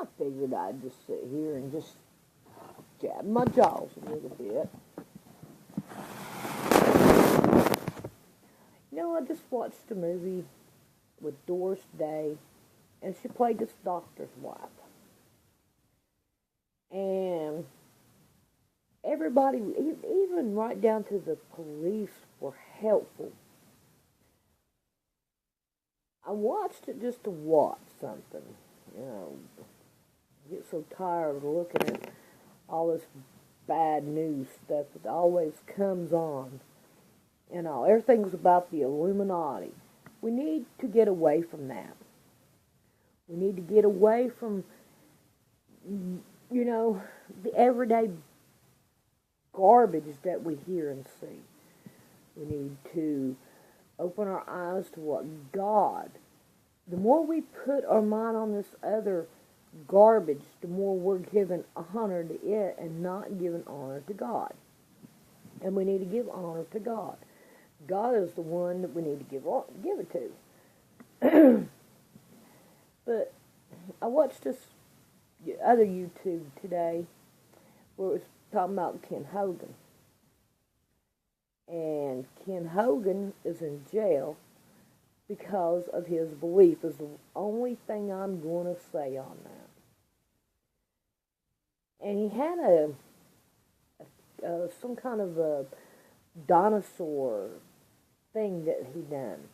I figured I'd just sit here and just jab my jaws a little bit. I just watched a movie with Doris Day, and she played this doctor's wife. And everybody, even right down to the police, were helpful. I watched it just to watch something. I get so tired of looking at all this bad news stuff that always comes on. Everything's about the Illuminati. We need to get away from that. We need to get away from, the everyday garbage that we hear and see. We need to open our eyes to what God, the more we put our mind on this other garbage, the more we're giving honor to it and not giving honor to God. And we need to give honor to God. God is the one that we need to give it to. But I watched this other YouTube today where it was talking about Ken Hogan. And Ken Hogan is in jail because of his belief, is the only thing I'm going to say on that. And he had some kind of a dinosaur thing that he done,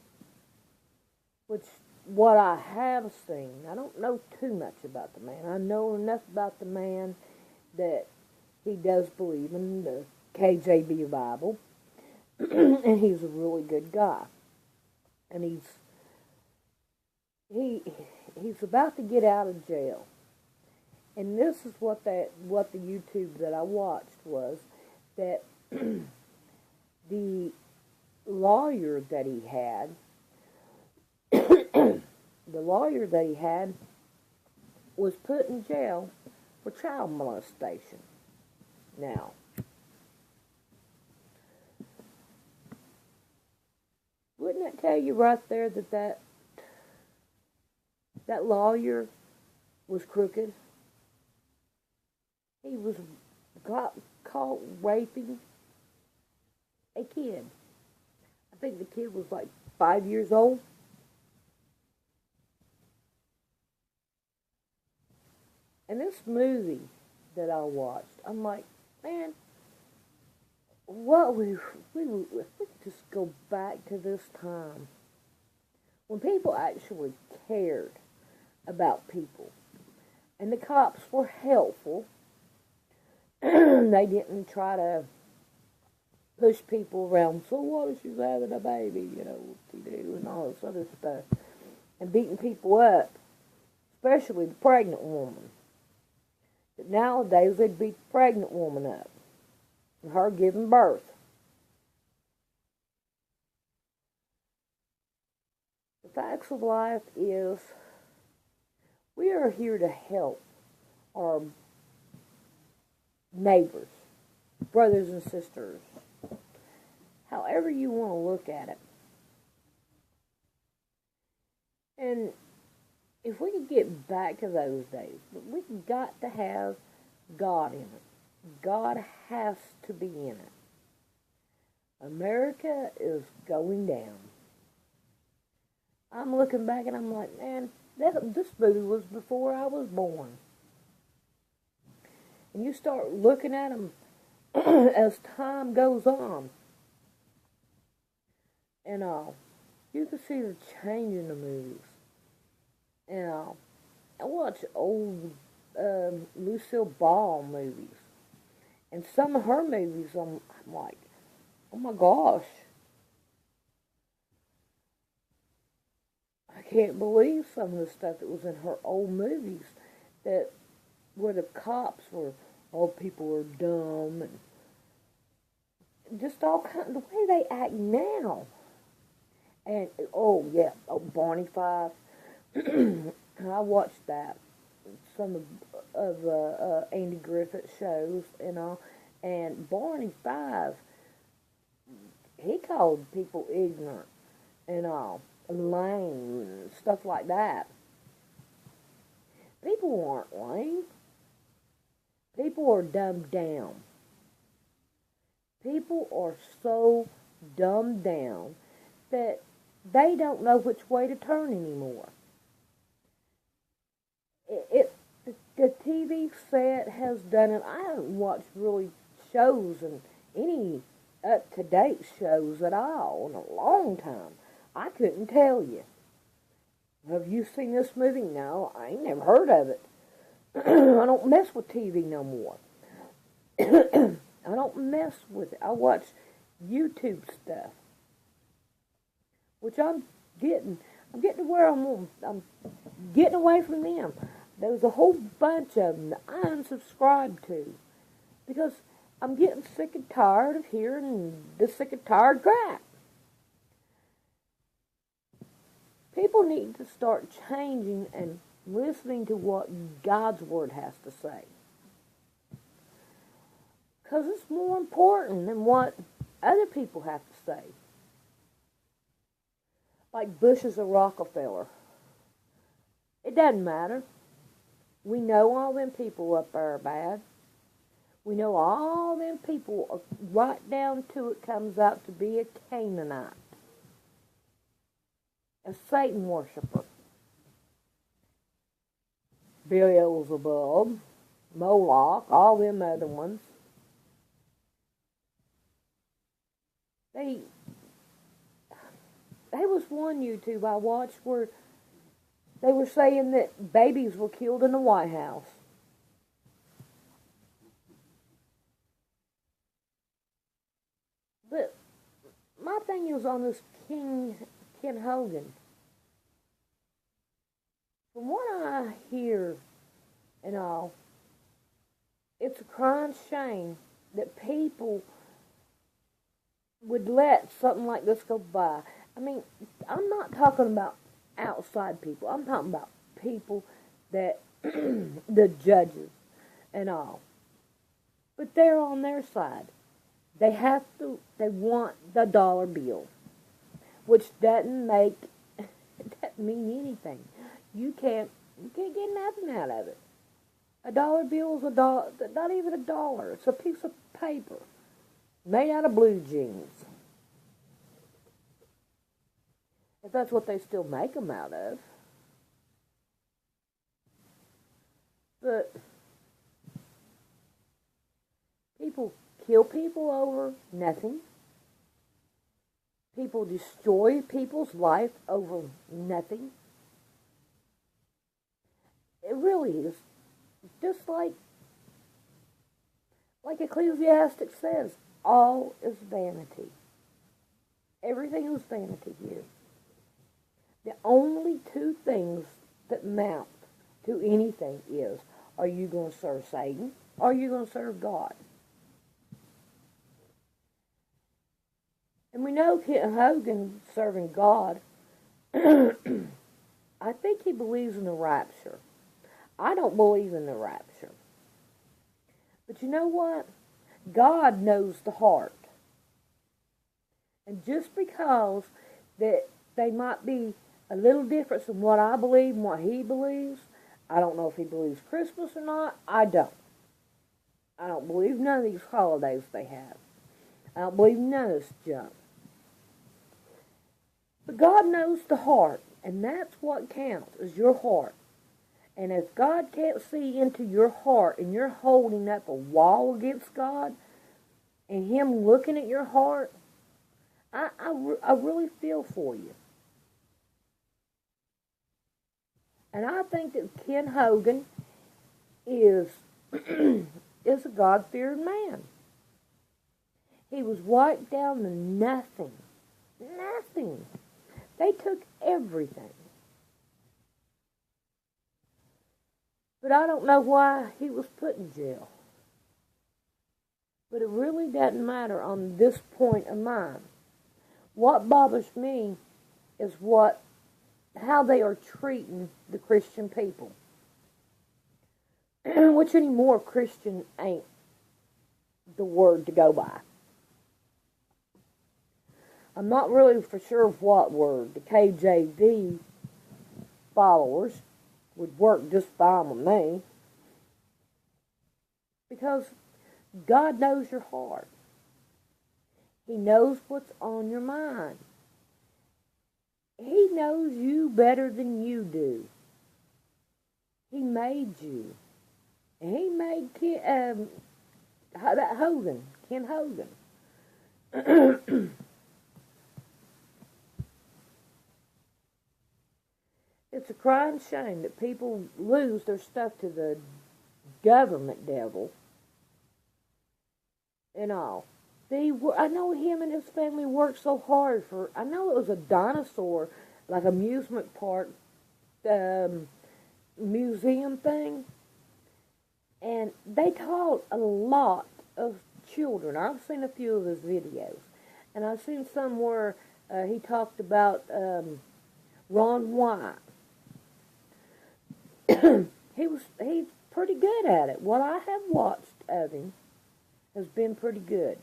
which what I have seen, I don't know too much about the man. I know enough about the man that he does believe in the KJV Bible, and he's a really good guy. And he's about to get out of jail. And this is what the YouTube that I watched was, that the lawyer that he had, was put in jail for child molestation. Now, wouldn't that tell you right there that lawyer was crooked? He was caught raping a kid. I think the kid was like 5 years old. And this movie that I watched, I'm like, man, if we could just go back to this time when people actually cared about people, and the cops were helpful. They didn't try to push people around. So what if she's having a baby? What do you do, and all this other stuff, and beating people up, especially the pregnant woman. But nowadays they'd beat the pregnant woman up, and her giving birth. The facts of life is, we are here to help our neighbors, brothers and sisters, however you want to look at it. And if we could get back to those days, but we got to have God in it. God has to be in it. America is going down. I'm looking back and I'm like, man, this movie was before I was born. And you start looking at them as time goes on, and you can see the change in the movies. And I watch old Lucille Ball movies, and some of her movies, I'm like, oh my gosh, I can't believe some of the stuff that was in her old movies, that where the cops were, people were dumb, and just all kind of the way they act now. And Barney Fife. I watched that, some of Andy Griffith shows and all, and Barney Fife, he called people ignorant and all, and lame and stuff like that. People aren't lame. People are dumbed down. People are so dumbed down that they don't know which way to turn anymore. The TV set has done it. I haven't watched really shows and any up-to-date shows at all in a long time. I couldn't tell you. Have you seen this movie? No, I ain't never heard of it. I don't mess with TV no more. I don't mess with it. I watch YouTube stuff, which I'm getting to where I'm getting away from them. There's a whole bunch of them that I unsubscribe to because I'm getting sick and tired of hearing this sick and tired crap. People need to start changing and listening to what God's Word has to say. Because it's more important than what other people have to say. Like Bush's or Rockefeller. It doesn't matter. We know all them people up there are bad. We know all them people, right down to it, comes out to be a Canaanite. A Satan worshiper. Beelzebub, Moloch, all them other ones. There was one YouTube I watched where they were saying that babies were killed in the White House. But my thing is on this Ken Hogan. From what I hear and all, it's a crying shame that people would let something like this go by. I mean, I'm not talking about outside people. I'm talking about people that, the judges and all. But they're on their side. They want the dollar bill, which doesn't mean anything. You can't get nothing out of it. A dollar bill is a dollar, not even a dollar. It's a piece of paper made out of blue jeans. If that's what they still make them out of. But people kill people over nothing. People destroy people's life over nothing. It really is just like Ecclesiastes says, all is vanity. Everything is vanity here. The only two things that mount to anything is, are you going to serve Satan or are you going to serve God? And we know Ken Hogan serving God. I think he believes in the rapture. I don't believe in the rapture. But you know what? God knows the heart. And just because that they might be a little different from what I believe and what he believes, I don't know if he believes Christmas or not. I don't. I don't believe none of these holidays they have. I don't believe none of this junk. But God knows the heart, and that's what counts, is your heart. And if God can't see into your heart and you're holding up a wall against God and him looking at your heart, I really feel for you. And I think that Ken Hogan is a God-fearing man. He was wiped down to nothing. Nothing. They took everything. But I don't know why he was put in jail. But it really doesn't matter on this point of mine. What bothers me is how they are treating the Christian people. Which anymore Christian ain't the word to go by. I'm not really for sure of what word. The KJV followers, would work just fine with me. Because God knows your heart. He knows what's on your mind. He knows you better than you do. He made you. And he made Ken Hogan. It's a crying shame that people lose their stuff to the government devil and all. I know him and his family worked so hard for, I know it was a dinosaur, like amusement park, museum thing. And they taught a lot of children. I've seen a few of his videos. And I've seen some where he talked about Ron White. He's pretty good at it. What I have watched of him has been pretty good.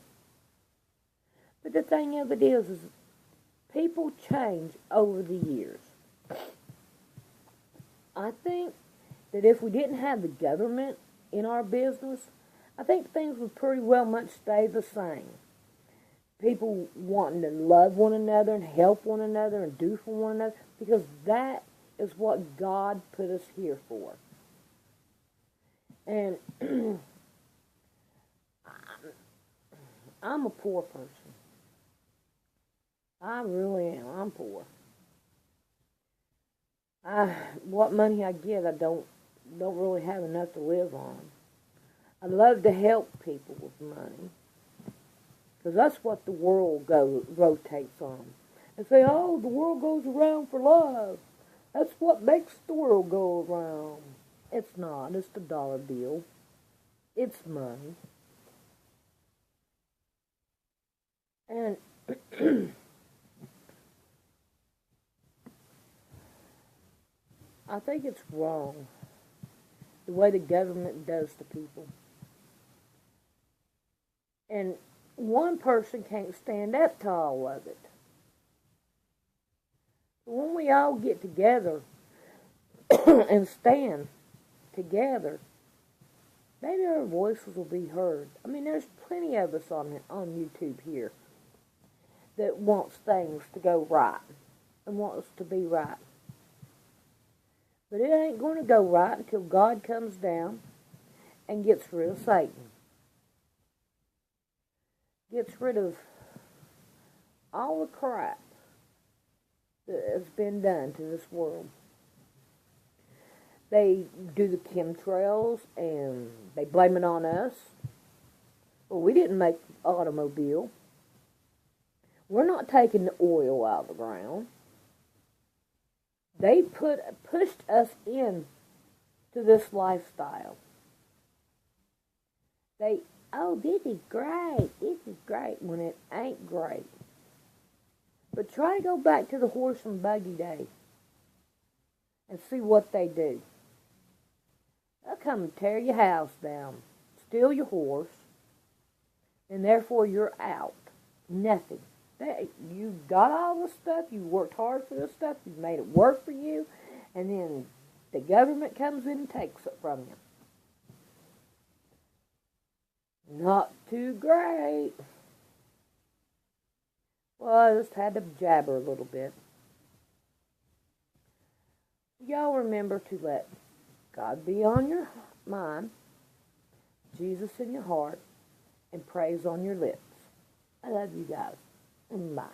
But the thing of it is people change over the years. I think that if we didn't have the government in our business, I think things would pretty well much stay the same. People wanting to love one another and help one another and do for one another, because that is what God put us here for. And I'm a poor person. I really am. I'm poor. What money I get, I don't really have enough to live on. I love to help people with money, because that's what the world rotates on. They say, oh, the world goes around for love. That's what makes the world go around. It's not. It's the dollar bill. It's money. And I think it's wrong, the way the government does to people. And one person can't stand up to all of it. When we all get together and stand together, maybe our voices will be heard. I mean, there's plenty of us on YouTube here that wants things to go right and wants to be right. But it ain't going to go right until God comes down and gets rid of Satan. Gets rid of all the crap that has been done to this world. They do the chemtrails and they blame it on us. Well, we didn't make the automobile. We're not taking the oil out of the ground. They pushed us in to this lifestyle. This is great, when it ain't great. But try to go back to the horse and buggy day and see what they do. They'll come and tear your house down, steal your horse, and therefore you're out. Nothing. You got all the stuff, you worked hard for this stuff, you made it work for you, and then the government comes in and takes it from you. Not too great. Well, I just had to jabber a little bit. Y'all remember to let God be on your mind, Jesus in your heart, and praise on your lips. I love you guys. Bye.